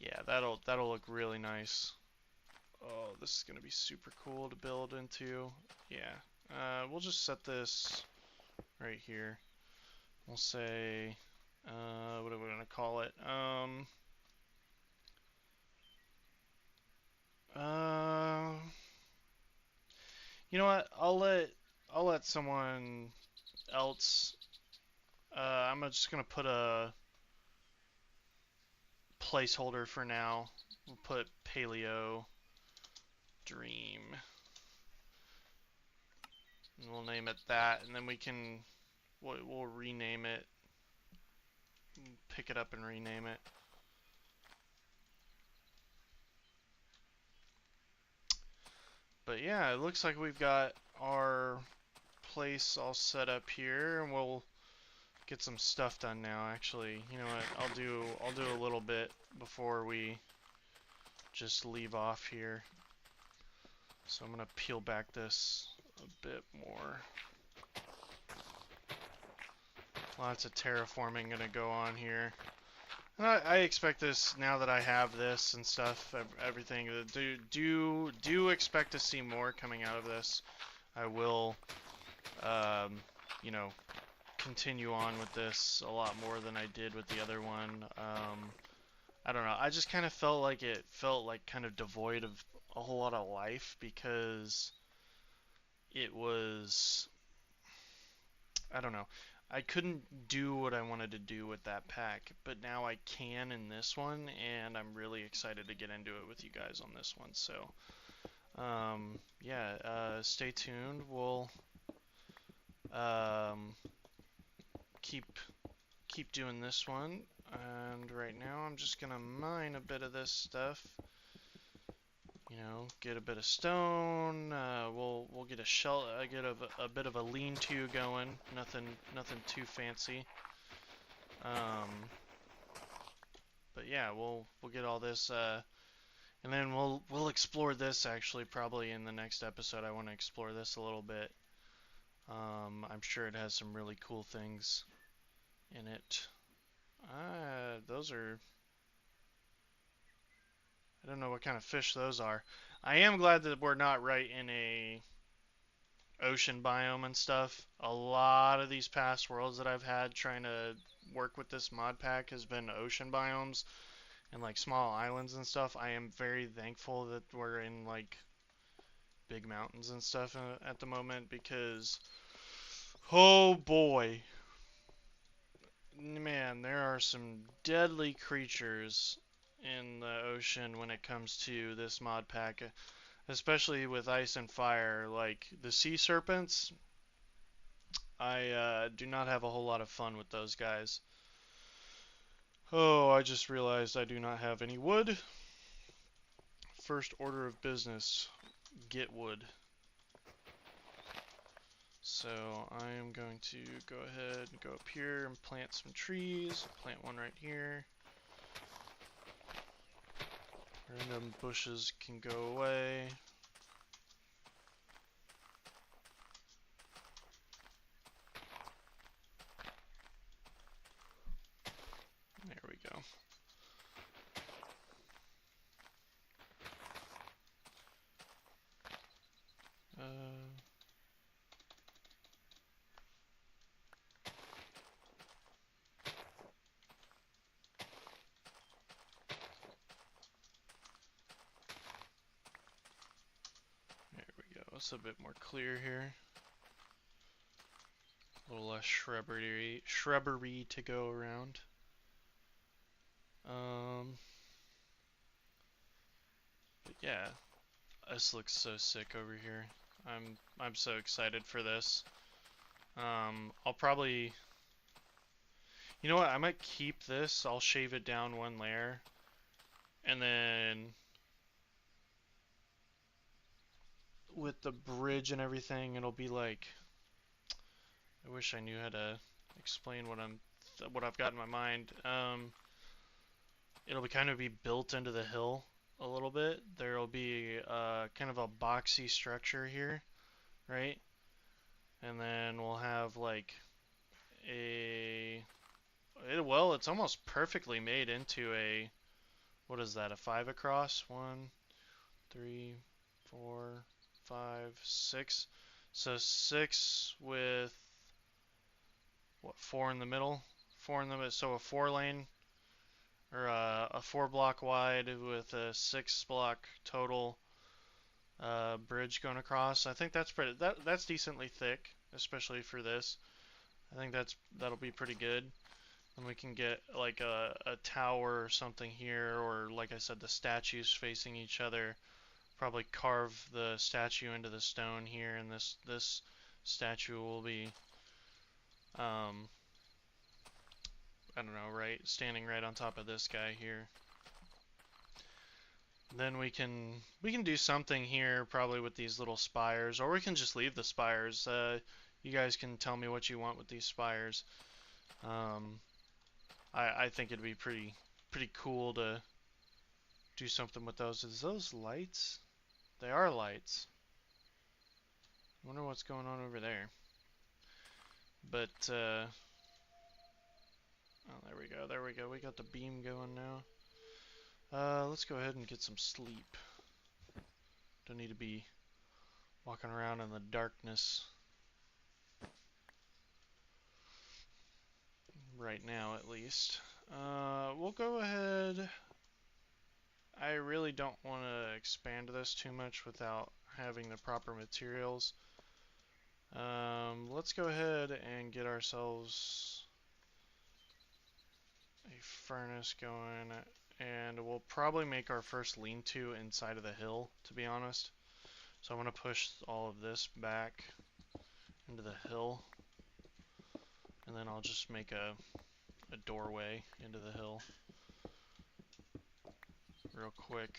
Yeah, that'll look really nice. Oh, this is gonna be super cool to build into. Yeah. We'll just set this right here. We'll say, what are we gonna call it? Uh, you know what? I'll let someone else. I'm just gonna put a placeholder for now. We'll put Paleo Dream. And we'll name it that, and then we'll rename it, pick it up and rename it. But yeah, it looks like we've got our place all set up here, and we'll get some stuff done now. Actually, you know what? I'll do a little bit before we just leave off here. So I'm gonna peel back this a bit more. Lots of terraforming gonna go on here. And I expect this now that I have this and stuff, everything. Do expect to see more coming out of this. I will, you know, continue on with this a lot more than I did with the other one. I don't know. I just kind of felt like it felt like kind of devoid of a whole lot of life because it was, I don't know. I couldn't do what I wanted to do with that pack, but now I can in this one, and I'm really excited to get into it with you guys on this one. So, yeah, stay tuned. We'll um, keep doing this one, and right now I'm just gonna mine a bit of this stuff. You know, get a bit of stone. We'll get get a bit of a lean-to going. Nothing too fancy. But yeah, we'll get all this. And then we'll explore this actually probably in the next episode. I want to explore this a little bit. I'm sure it has some really cool things in it. Those are. I don't know what kind of fish those are. I am glad that we're not right in a ocean biome and stuff. A lot of these past worlds that I've had trying to work with this mod pack has been ocean biomes and like small islands and stuff. I am very thankful that we're in like big mountains and stuff at the moment because oh boy, man, there are some deadly creatures in the ocean when it comes to this mod pack, especially with ice and fire. Like the sea serpents, I do not have a whole lot of fun with those guys. Oh, I just realized I do not have any wood. First order of business, get wood. So I am going to go ahead and go up here and plant some trees. Plant one right here. Random bushes can go away. There we go. There we go. It's a bit more clear here. A little less shrubbery to go around. But yeah, this looks so sick over here. I'm so excited for this. I'll probably, you know what? I might keep this. I'll shave it down one layer, and then with the bridge and everything, it'll be like. I wish I knew how to explain what I've got in my mind. It'll be kind of be built into the hill a little bit. There'll be kind of a boxy structure here, right? And then we'll have like well, it's almost perfectly made into a what is that, a 5 across? 1, 3, 4, 5, 6. So 6 with, what, 4 in the middle? 4 in the middle, so a 4 lane, or a 4 block wide with a 6 block total bridge going across. I think that's that's decently thick, especially for this. I think that'll be pretty good. And we can get like a tower or something here, or like I said, the statues facing each other. Probably carve the statue into the stone here, and this statue will be, I don't know, right, standing right on top of this guy here. Then we can do something here, probably with these little spires, or we can just leave the spires. You guys can tell me what you want with these spires. I think it'd be pretty cool to do something with those. Is those lights? They are lights. I wonder what's going on over there. But oh, there we go. There we go. We got the beam going now. Let's go ahead and get some sleep. Don't need to be walking around in the darkness right now, at least. We'll go ahead. I really don't want to expand this too much without having the proper materials. Let's go ahead and get ourselves a furnace going, and we'll probably make our first lean-to inside of the hill, to be honest. So I'm going to push all of this back into the hill, and then I'll just make a doorway into the hill real quick.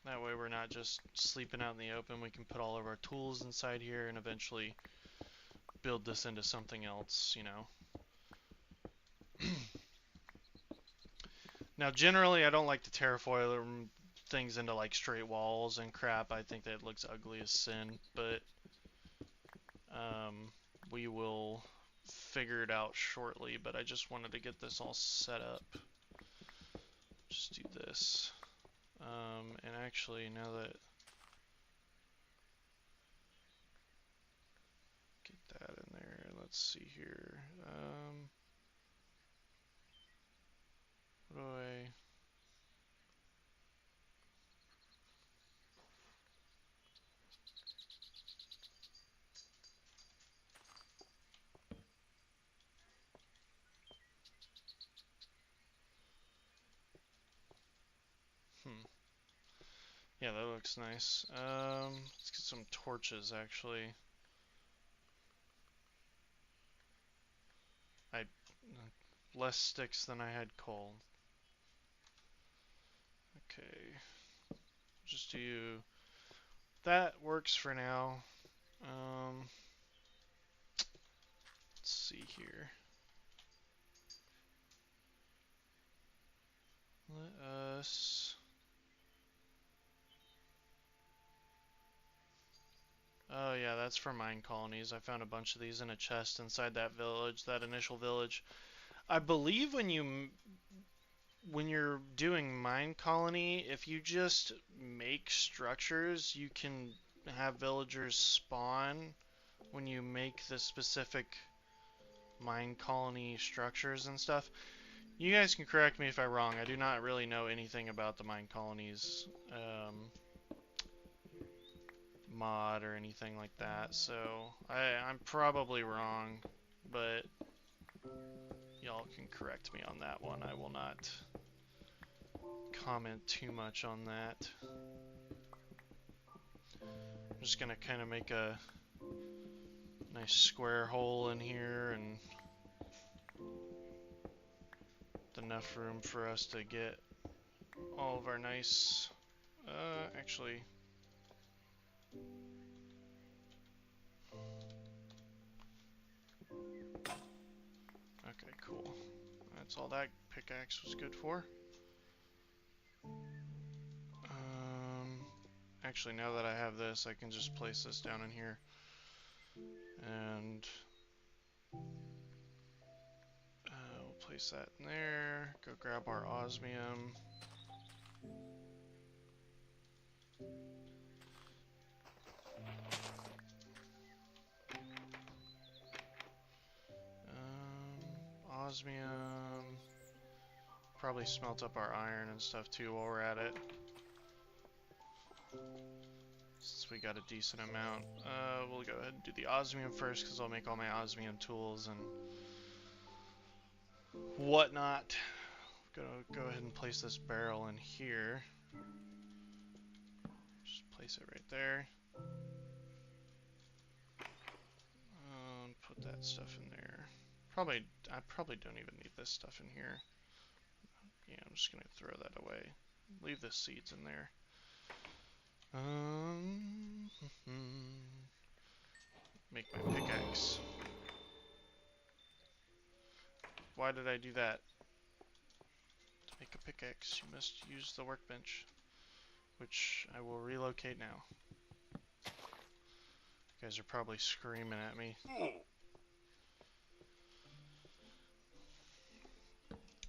That way we're not just sleeping out in the open. We can put all of our tools inside here and eventually build this into something else, you know. Now, generally, I don't like to terraform things into like straight walls and crap. I think that looks ugly as sin, but we will figure it out shortly. But I just wanted to get this all set up. Just do this. And actually, now that get that in there, let's see here. What do I? Yeah, that looks nice. Let's get some torches, actually. Less sticks than I had coal. Okay. Just do... That works for now. Let's see here. Let us... Oh yeah, that's for mine colonies. I found a bunch of these in a chest inside that village, that initial village. I believe when you're doing mine colony, if you just make structures, you can have villagers spawn when you make the specific mine colony structures and stuff. You guys can correct me if I'm wrong. I do not really know anything about the mine colonies mod or anything like that, so I'm probably wrong, but y'all can correct me on that one. I will not comment too much on that. I'm just gonna kind of make a nice square hole in here and enough room for us to get all of our nice actually okay, cool. That's all that pickaxe was good for. Actually, now that I have this, I can just place this down in here. And we'll place that in there. Go grab our osmium. osmium. Probably smelt up our iron and stuff too while we're at it. Since we got a decent amount. We'll go ahead and do the osmium first because I'll make all my osmium tools and whatnot. Gonna go ahead and place this barrel in here. Just place it right there. Put that stuff in there. I probably don't even need this stuff in here. Yeah, I'm just gonna throw that away. Leave the seeds in there. Make my pickaxe. Why did I do that? To make a pickaxe, you must use the workbench, which I will relocate now. You guys are probably screaming at me.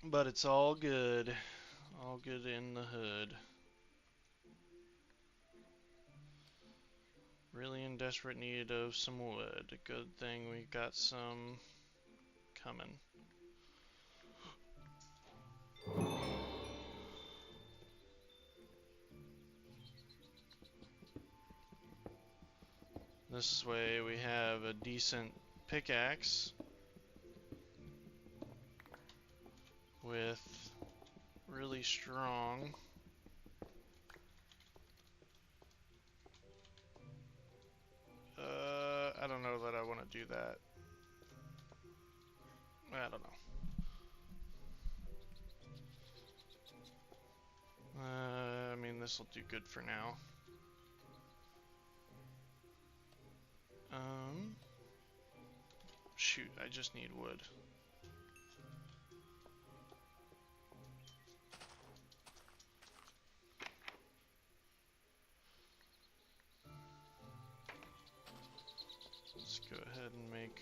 But it's all good. All good in the hood. Really in desperate need of some wood. Good thing we got some coming. This way we have a decent pickaxe with really strong I don't know that I want to do that. I don't know. I mean, this will do good for now. Shoot, I just need wood. Let's go ahead and make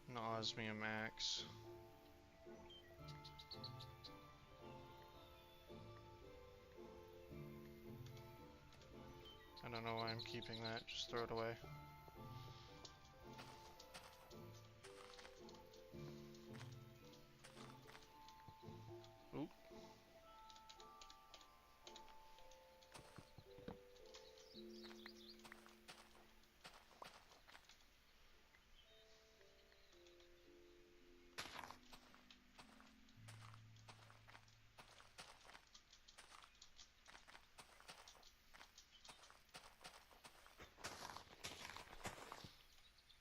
an osmium axe. I don't know why I'm keeping that, just throw it away. Oop.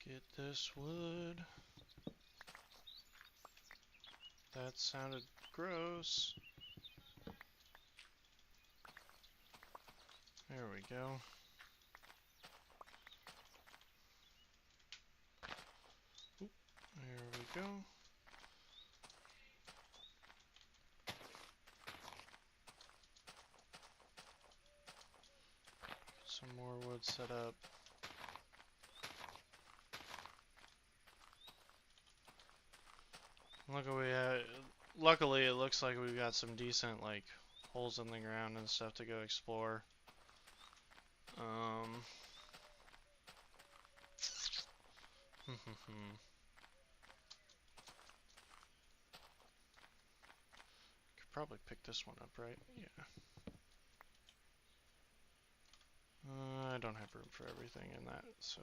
Get this wood. That sounded gross. There we go. Oop, there we go. Some more wood set up. Luckily, it looks like we've got some decent like holes in the ground and stuff to go explore. Could probably pick this one up, right? Yeah. I don't have room for everything in that, so.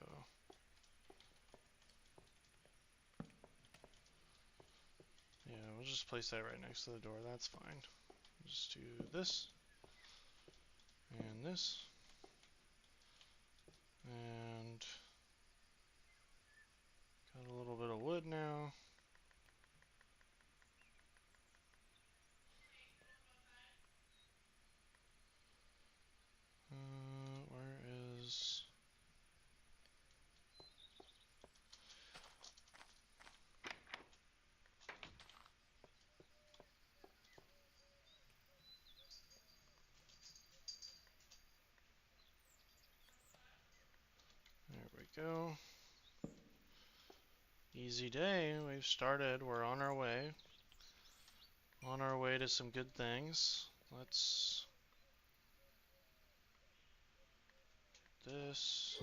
Yeah, we'll just place that right next to the door, that's fine. Just do this, and this, and got a little bit of wood now. Where is... There we go. Easy day, we've started, we're on our way. On our way to some good things. Let's get this.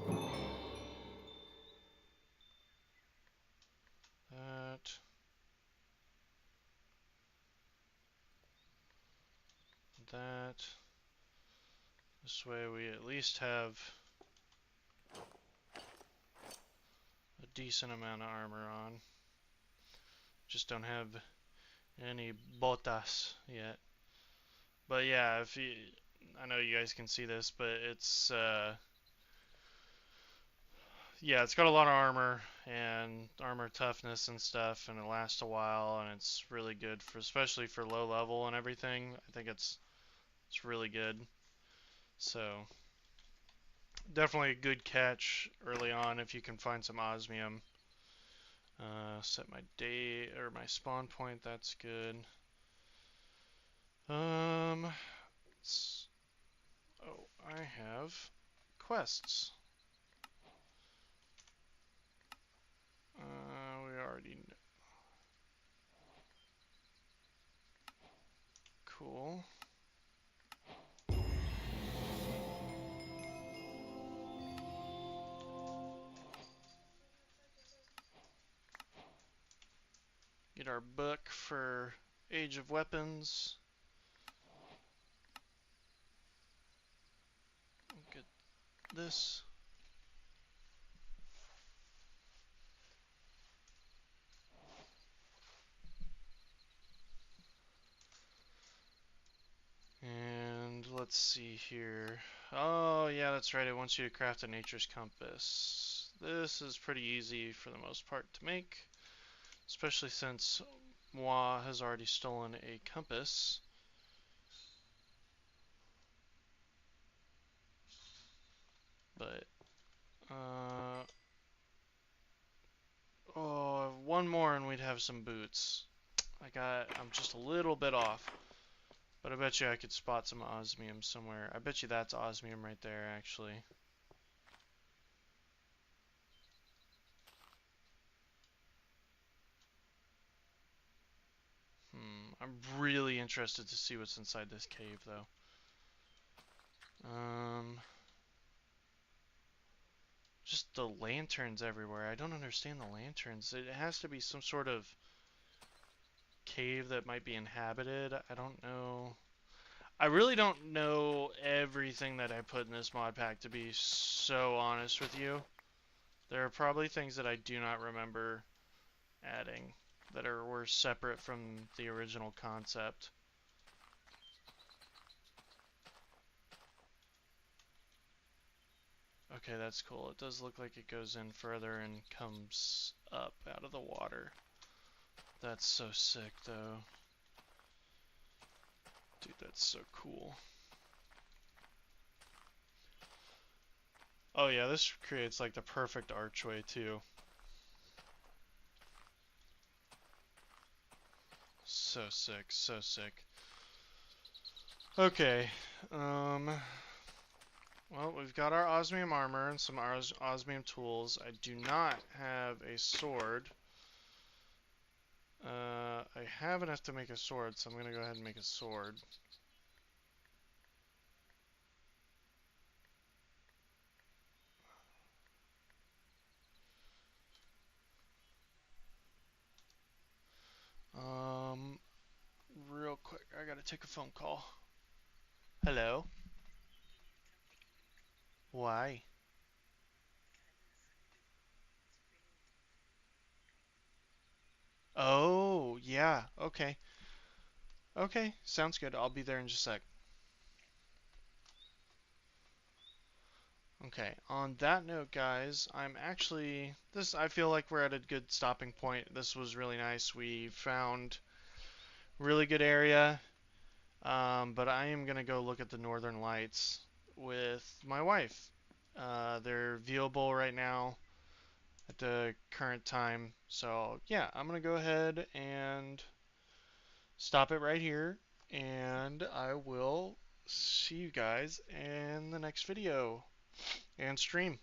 That. that. This way we at least have a decent amount of armor on. Just don't have any botas yet. But yeah, if you, I know you guys can see this, but it's yeah, it's got a lot of armor and armor toughness and stuff, and it lasts a while, and it's really good for, especially for low level and everything. I think it's really good. So definitely a good catch early on if you can find some osmium. Set my day or my spawn point. That's good. Oh, I have quests. We already know. Cool. Get our book for Age of Weapons. Get this. And let's see here. Oh, yeah, that's right. It wants you to craft a nature's compass. This is pretty easy for the most part to make, especially since Moi has already stolen a compass. But, oh, one more and we'd have some boots. I'm just a little bit off. But I bet you I could spot some osmium somewhere. I bet you that's osmium right there, actually. I'm really interested to see what's inside this cave, though. Just the lanterns everywhere. I don't understand the lanterns. It has to be some sort of cave that might be inhabited. I don't know. I really don't know everything that I put in this mod pack, to be so honest with you. There are probably things that I do not remember adding that were separate from the original concept. Okay, that's cool. It does look like it goes in further and comes up out of the water. That's so sick, though. Dude, that's so cool. Oh yeah, this creates like the perfect archway, too. So sick, so sick. Okay, well, we've got our osmium armor and some osmium tools. I do not have a sword. I have enough to make a sword, so I'm gonna go ahead and make a sword. Real quick, I gotta take a phone call. Hello? Why? Oh, yeah, okay. Okay, sounds good. I'll be there in just a sec. Okay, on that note, guys, I feel like we're at a good stopping point. This was really nice. We found really good area, but I am gonna go look at the Northern Lights with my wife. They're viewable right now at the current time. So yeah, I'm gonna go ahead and stop it right here, and I will see you guys in the next video and stream.